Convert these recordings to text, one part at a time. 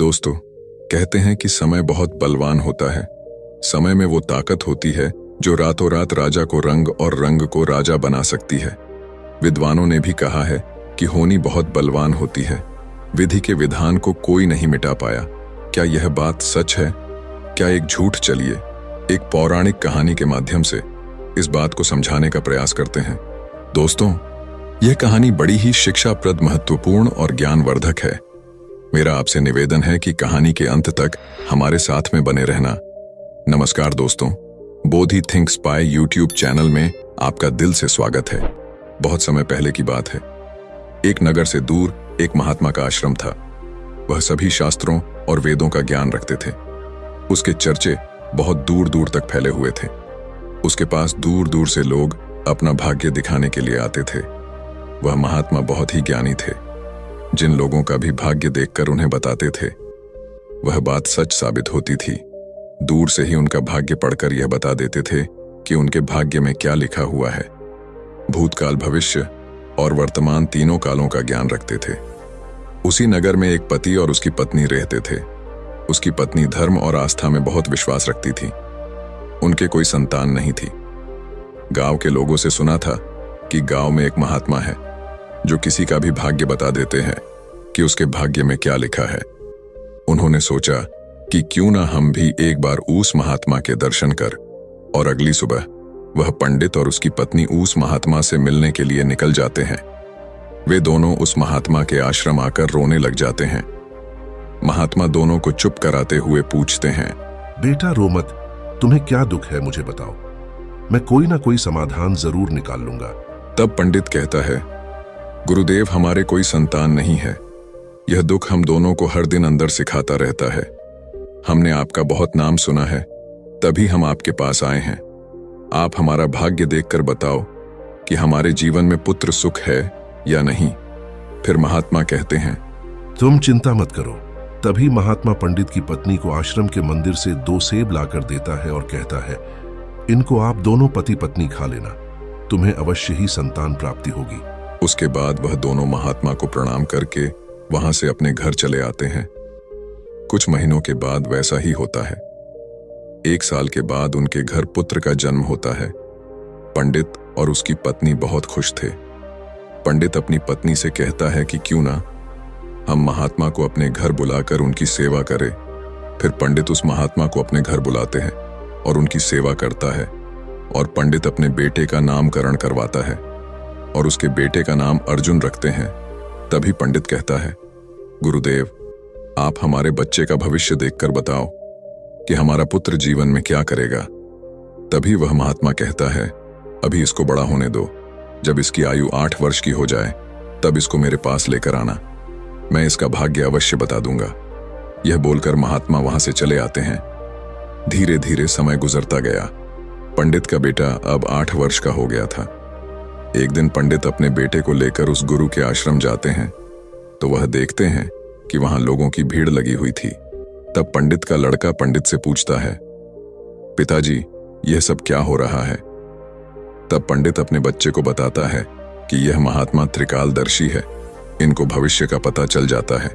दोस्तों, कहते हैं कि समय बहुत बलवान होता है। समय में वो ताकत होती है जो रातों रात राजा को रंग और रंग को राजा बना सकती है। विद्वानों ने भी कहा है कि होनी बहुत बलवान होती है। विधि के विधान को कोई नहीं मिटा पाया। क्या यह बात सच है? क्या एक झूठ? चलिए एक पौराणिक कहानी के माध्यम से इस बात को समझाने का प्रयास करते हैं। दोस्तों, यह कहानी बड़ी ही शिक्षाप्रद, महत्वपूर्ण और ज्ञानवर्धक है। मेरा आपसे निवेदन है कि कहानी के अंत तक हमारे साथ में बने रहना। नमस्कार दोस्तों, बोधि थिंक्स बाय यूट्यूब चैनल में आपका दिल से स्वागत है। बहुत समय पहले की बात है। एक नगर से दूर एक महात्मा का आश्रम था। वह सभी शास्त्रों और वेदों का ज्ञान रखते थे। उसके चर्चे बहुत दूर दूर तक फैले हुए थे। उसके पास दूर दूर से लोग अपना भाग्य दिखाने के लिए आते थे। वह महात्मा बहुत ही ज्ञानी थे। जिन लोगों का भी भाग्य देखकर उन्हें बताते थे, वह बात सच साबित होती थी। दूर से ही उनका भाग्य पढ़कर यह बता देते थे कि उनके भाग्य में क्या लिखा हुआ है। भूतकाल, भविष्य और वर्तमान तीनों कालों का ज्ञान रखते थे। उसी नगर में एक पति और उसकी पत्नी रहते थे। उसकी पत्नी धर्म और आस्था में बहुत विश्वास रखती थी। उनके कोई संतान नहीं थी। गांव के लोगों से सुना था कि गांव में एक महात्मा है जो किसी का भी भाग्य बता देते हैं कि उसके भाग्य में क्या लिखा है। उन्होंने सोचा कि क्यों ना हम भी एक बार उस महात्मा के दर्शन कर, और अगली सुबह वह पंडित और उसकी पत्नी उस महात्मा से मिलने के लिए निकल जाते हैं। वे दोनों उस महात्मा के आश्रम आकर रोने लग जाते हैं। महात्मा दोनों को चुप कराते हुए पूछते हैं, बेटा रो मत, तुम्हें क्या दुख है मुझे बताओ, मैं कोई ना कोई समाधान जरूर निकाल लूंगा। तब पंडित कहता है, गुरुदेव, हमारे कोई संतान नहीं है। यह दुख हम दोनों को हर दिन अंदर सिखाता रहता है। हमने आपका बहुत नाम सुना है, तभी हम आपके पास आए हैं। आप हमारा भाग्य देखकर बताओ कि हमारे जीवन में पुत्र सुख है या नहीं। फिर महात्मा कहते हैं, तुम चिंता मत करो। तभी महात्मा पंडित की पत्नी को आश्रम के मंदिर से 2 सेब लाकर देता है और कहता है, इनको आप दोनों पति पत्नी खा लेना, तुम्हें अवश्य ही संतान प्राप्ति होगी। उसके बाद वह दोनों महात्मा को प्रणाम करके वहां से अपने घर चले आते हैं। कुछ महीनों के बाद वैसा ही होता है। 1 साल के बाद उनके घर पुत्र का जन्म होता है। पंडित और उसकी पत्नी बहुत खुश थे। पंडित अपनी पत्नी से कहता है कि क्यों ना हम महात्मा को अपने घर बुलाकर उनकी सेवा करें। फिर पंडित उस महात्मा को अपने घर बुलाते हैं और उनकी सेवा करता है। और पंडित अपने बेटे का नामकरण करवाता है और उसके बेटे का नाम अर्जुन रखते हैं। तभी पंडित कहता है, गुरुदेव, आप हमारे बच्चे का भविष्य देखकर बताओ कि हमारा पुत्र जीवन में क्या करेगा। तभी वह महात्मा कहता है, अभी इसको बड़ा होने दो। जब इसकी आयु 8 वर्ष की हो जाए तब इसको मेरे पास लेकर आना, मैं इसका भाग्य अवश्य बता दूंगा। यह बोलकर महात्मा वहां से चले आते हैं। धीरे धीरे समय गुजरता गया। पंडित का बेटा अब 8 वर्ष का हो गया था। एक दिन पंडित अपने बेटे को लेकर उस गुरु के आश्रम जाते हैं तो वह देखते हैं कि वहां लोगों की भीड़ लगी हुई थी। तब पंडित का लड़का पंडित से पूछता है, पिताजी, यह सब क्या हो रहा है? तब पंडित अपने बच्चे को बताता है कि यह महात्मा त्रिकालदर्शी है। इनको भविष्य का पता चल जाता है।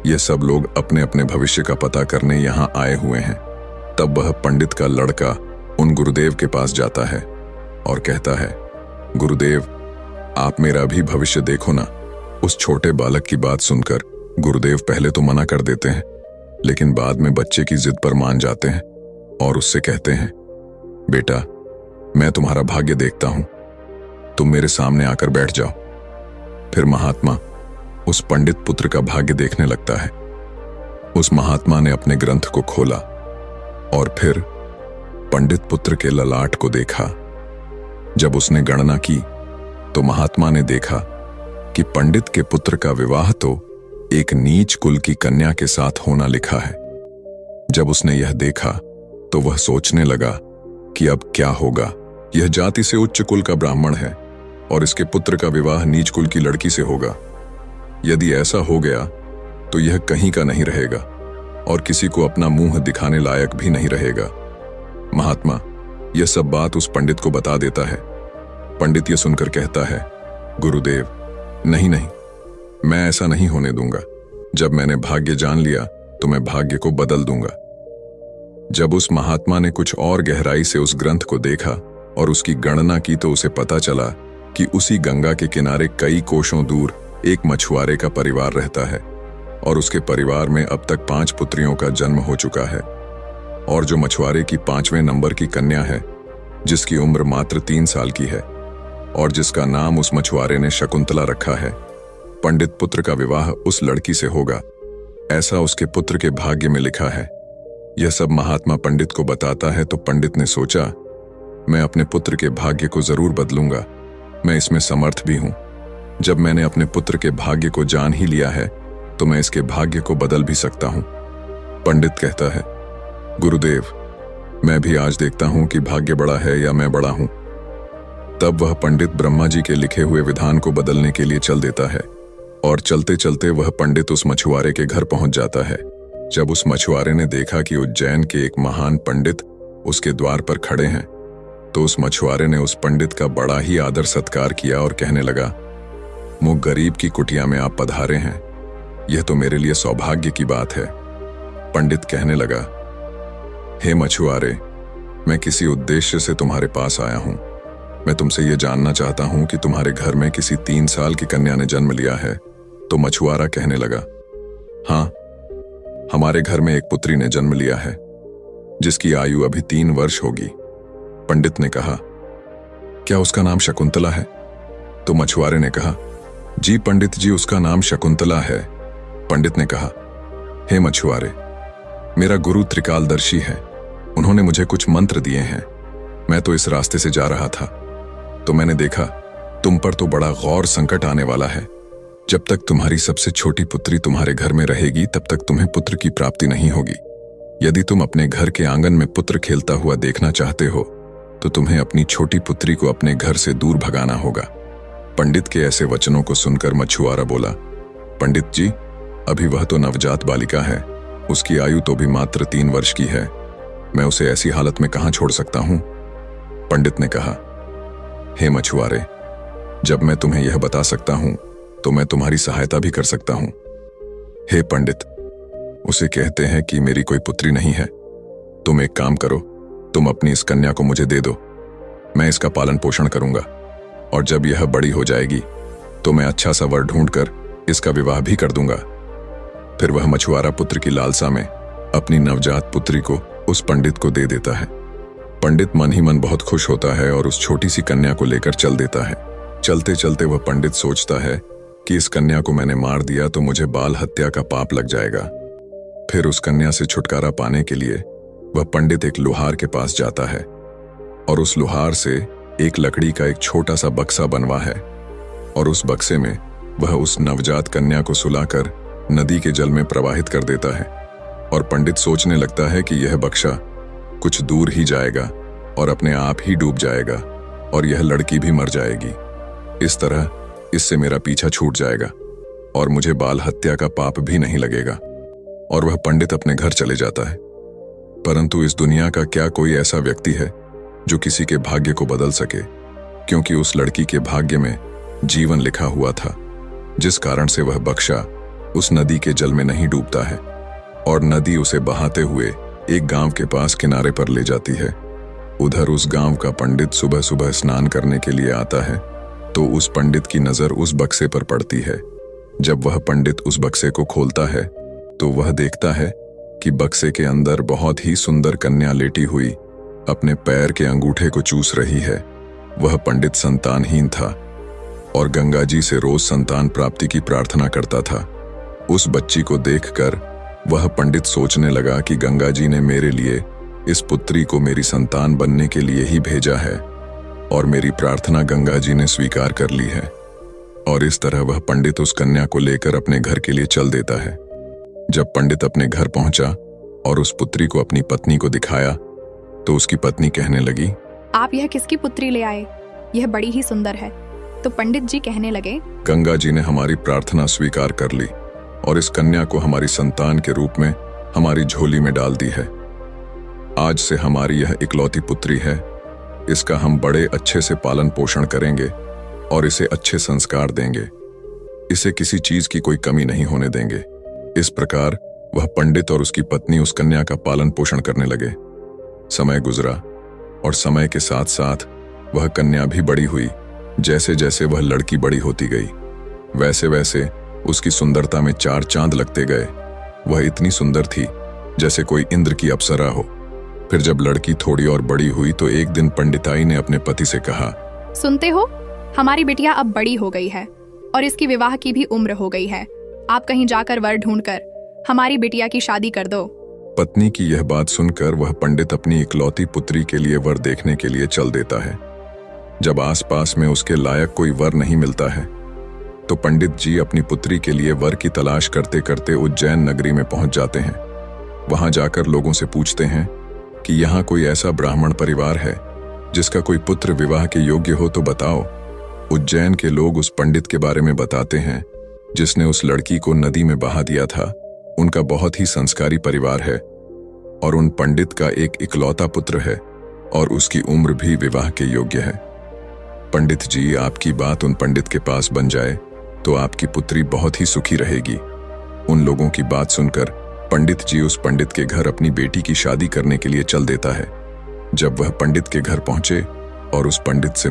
यह सब लोग अपने अपने भविष्य का पता करने यहाँ आए हुए हैं। तब वह पंडित का लड़का उन गुरुदेव के पास जाता है और कहता है, गुरुदेव, आप मेरा भी भविष्य देखो ना। उस छोटे बालक की बात सुनकर गुरुदेव पहले तो मना कर देते हैं, लेकिन बाद में बच्चे की जिद पर मान जाते हैं और उससे कहते हैं, बेटा, मैं तुम्हारा भाग्य देखता हूं, तुम मेरे सामने आकर बैठ जाओ। फिर महात्मा उस पंडित पुत्र का भाग्य देखने लगता है। उस महात्मा ने अपने ग्रंथ को खोला और फिर पंडित पुत्र के ललाट को देखा। जब उसने गणना की तो महात्मा ने देखा कि पंडित के पुत्र का विवाह तो एक नीच कुल की कन्या के साथ होना लिखा है। जब उसने यह देखा तो वह सोचने लगा कि अब क्या होगा। यह जाति से उच्च कुल का ब्राह्मण है और इसके पुत्र का विवाह नीच कुल की लड़की से होगा। यदि ऐसा हो गया तो यह कहीं का नहीं रहेगा और किसी को अपना मुंह दिखाने लायक भी नहीं रहेगा। महात्मा यह सब बात उस पंडित को बता देता है। पंडित यह सुनकर कहता है, गुरुदेव, नहीं नहीं, मैं ऐसा नहीं होने दूंगा। जब मैंने भाग्य जान लिया तो मैं भाग्य को बदल दूंगा। जब उस महात्मा ने कुछ और गहराई से उस ग्रंथ को देखा और उसकी गणना की तो उसे पता चला कि उसी गंगा के किनारे कई कोसों दूर एक मछुआरे का परिवार रहता है और उसके परिवार में अब तक 5 पुत्रियों का जन्म हो चुका है। और जो मछुआरे की 5वें नंबर की कन्या है, जिसकी उम्र मात्र 3 साल की है और जिसका नाम उस मछुआरे ने शकुंतला रखा है, पंडित पुत्र का विवाह उस लड़की से होगा, ऐसा उसके पुत्र के भाग्य में लिखा है। यह सब महात्मा पंडित को बताता है तो पंडित ने सोचा, मैं अपने पुत्र के भाग्य को जरूर बदलूंगा, मैं इसमें समर्थ भी हूं। जब मैंने अपने पुत्र के भाग्य को जान ही लिया है तो मैं इसके भाग्य को बदल भी सकता हूं। पंडित कहता है, गुरुदेव, मैं भी आज देखता हूं कि भाग्य बड़ा है या मैं बड़ा हूं। तब वह पंडित ब्रह्मा जी के लिखे हुए विधान को बदलने के लिए चल देता है और चलते चलते वह पंडित उस मछुआरे के घर पहुंच जाता है। जब उस मछुआरे ने देखा कि उज्जैन के एक महान पंडित उसके द्वार पर खड़े हैं तो उस मछुआरे ने उस पंडित का बड़ा ही आदर सत्कार किया और कहने लगा, मुझ गरीब की कुटिया में आप पधारे हैं, यह तो मेरे लिए सौभाग्य की बात है। पंडित कहने लगा, हे मछुआरे, मैं किसी उद्देश्य से तुम्हारे पास आया हूं। मैं तुमसे यह जानना चाहता हूं कि तुम्हारे घर में किसी 3 साल की कन्या ने जन्म लिया है। तो मछुआरा कहने लगा, हाँ, हमारे घर में एक पुत्री ने जन्म लिया है जिसकी आयु अभी 3 वर्ष होगी। पंडित ने कहा, क्या उसका नाम शकुंतला है? तो मछुआरे ने कहा, जी पंडित जी, उसका नाम शकुंतला है। पंडित ने कहा, हे मछुआरे, मेरा गुरु त्रिकालदर्शी है, उन्होंने मुझे कुछ मंत्र दिए हैं। मैं तो इस रास्ते से जा रहा था तो मैंने देखा तुम पर तो बड़ा गौर संकट आने वाला है। जब तक तुम्हारी सबसे छोटी पुत्री तुम्हारे घर में रहेगी तब तक तुम्हें पुत्र की प्राप्ति नहीं होगी। यदि तुम अपने घर के आंगन में पुत्र खेलता हुआ देखना चाहते हो तो तुम्हें अपनी छोटी पुत्री को अपने घर से दूर भगाना होगा। पंडित के ऐसे वचनों को सुनकर मछुआरा बोला, पंडित जी, अभी वह तो नवजात बालिका है, उसकी आयु तो भी मात्र 3 वर्ष की है, मैं उसे ऐसी हालत में कहां छोड़ सकता हूं? पंडित ने कहा, हे मछुआरे, जब मैं तुम्हें यह बता सकता हूं तो मैं तुम्हारी सहायता भी कर सकता हूं। हे पंडित, उसे कहते हैं कि मेरी कोई पुत्री नहीं है। तुम एक काम करो, तुम अपनी इस कन्या को मुझे दे दो, मैं इसका पालन पोषण करूंगा और जब यह बड़ी हो जाएगी तो मैं अच्छा सा वर ढूंढकर इसका विवाह भी कर दूंगा। फिर वह मछुआरा पुत्र की लालसा में अपनी नवजात पुत्री को उस पंडित को दे देता है। पंडित मन ही मन बहुत खुश होता है और उस छोटी सी कन्या को लेकर चल देता है। चलते चलते वह पंडित सोचता है कि इस कन्या को मैंने मार दिया तो मुझे बाल हत्या का पाप लग जाएगा। फिर उस कन्या से छुटकारा पाने के लिए वह पंडित एक लोहार के पास जाता है और उस लोहार से एक लकड़ी का एक छोटा सा बक्सा बनवा है और उस बक्से में वह उस नवजात कन्या को सुलाकर नदी के जल में प्रवाहित कर देता है। और पंडित सोचने लगता है कि यह बक्सा कुछ दूर ही जाएगा और अपने आप ही डूब जाएगा और यह लड़की भी मर जाएगी। इस तरह इससे मेरा पीछा छूट जाएगा और मुझे बाल हत्या का पाप भी नहीं लगेगा। और वह पंडित अपने घर चले जाता है। परंतु इस दुनिया का क्या कोई ऐसा व्यक्ति है जो किसी के भाग्य को बदल सके? क्योंकि उस लड़की के भाग्य में जीवन लिखा हुआ था, जिस कारण से वह बक्सा उस नदी के जल में नहीं डूबता है और नदी उसे बहाते हुए एक गांव के पास किनारे पर ले जाती है। उधर उस गांव का पंडित सुबह सुबह स्नान करने के लिए आता है तो उस पंडित की नजर उस बक्से पर पड़ती है। जब वह पंडित उस बक्से को खोलता है तो वह देखता है कि बक्से के अंदर बहुत ही सुंदर कन्या लेटी हुई अपने पैर के अंगूठे को चूस रही है। वह पंडित संतानहीन था और गंगा जी से रोज संतान प्राप्ति की प्रार्थना करता था। उस बच्ची को देखकर वह पंडित सोचने लगा कि गंगा जी ने मेरे लिए इस पुत्री को मेरी संतान बनने के लिए ही भेजा है और मेरी प्रार्थना गंगा जी ने स्वीकार कर ली है। और इस तरह वह पंडित उस कन्या को लेकर अपने घर के लिए चल देता है। जब पंडित अपने घर पहुंचा और उस पुत्री को अपनी पत्नी को दिखाया तो उसकी पत्नी कहने लगी, आप यह किसकी पुत्री ले आए? यह बड़ी ही सुंदर है। तो पंडित जी कहने लगे, गंगा जी ने हमारी प्रार्थना स्वीकार कर ली और इस कन्या को हमारी संतान के रूप में हमारी झोली में डाल दी है। आज से हमारी यह इकलौती पुत्री है। इसका हम बड़े अच्छे से पालन पोषण करेंगे और इसे अच्छे संस्कार देंगे। इसे किसी चीज की कोई कमी नहीं होने देंगे। इस प्रकार वह पंडित और उसकी पत्नी उस कन्या का पालन पोषण करने लगे। समय गुजरा और समय के साथ साथ वह कन्या भी बड़ी हुई। जैसे जैसे वह लड़की बड़ी होती गई, वैसे वैसे उसकी सुंदरता में चार चांद लगते गए। वह इतनी सुंदर थी जैसे कोई इंद्र की अप्सरा हो। फिर जब लड़की थोड़ी और बड़ी हुई तो एक दिन पंडिताई ने अपने पति से कहा, सुनते हो, हमारी बिटिया अब बड़ी हो गई है और इसकी विवाह की भी उम्र हो गई है। आप कहीं जाकर वर ढूंढकर हमारी बिटिया की शादी कर दो। पत्नी की यह बात सुनकर वह पंडित अपनी इकलौती पुत्री के लिए वर देखने के लिए चल देता है। जब आसपास में उसके लायक कोई वर नहीं मिलता है तो पंडित जी अपनी पुत्री के लिए वर की तलाश करते करते उज्जैन नगरी में पहुंच जाते हैं। वहां जाकर लोगों से पूछते हैं कि यहाँ कोई ऐसा ब्राह्मण परिवार है जिसका कोई पुत्र विवाह के योग्य हो तो बताओ। उज्जैन के लोग उस पंडित के बारे में बताते हैं जिसने उस लड़की को नदी में बहा दिया था। उनका बहुत ही संस्कारी परिवार है और उन पंडित का एक इकलौता पुत्र है और उसकी उम्र भी विवाह के योग्य है। पंडित जी, आपकी बात उन पंडित के पास बन जाए तो आपकी पुत्री बहुत ही सुखी रहेगी। उन लोगों की बात सुनकर पंडित जी उस पंडित के घर अपनी बेटी की शादी करने के लिए चल देता है। जब वह पंडित के घर पहुंचे और उस पंडित से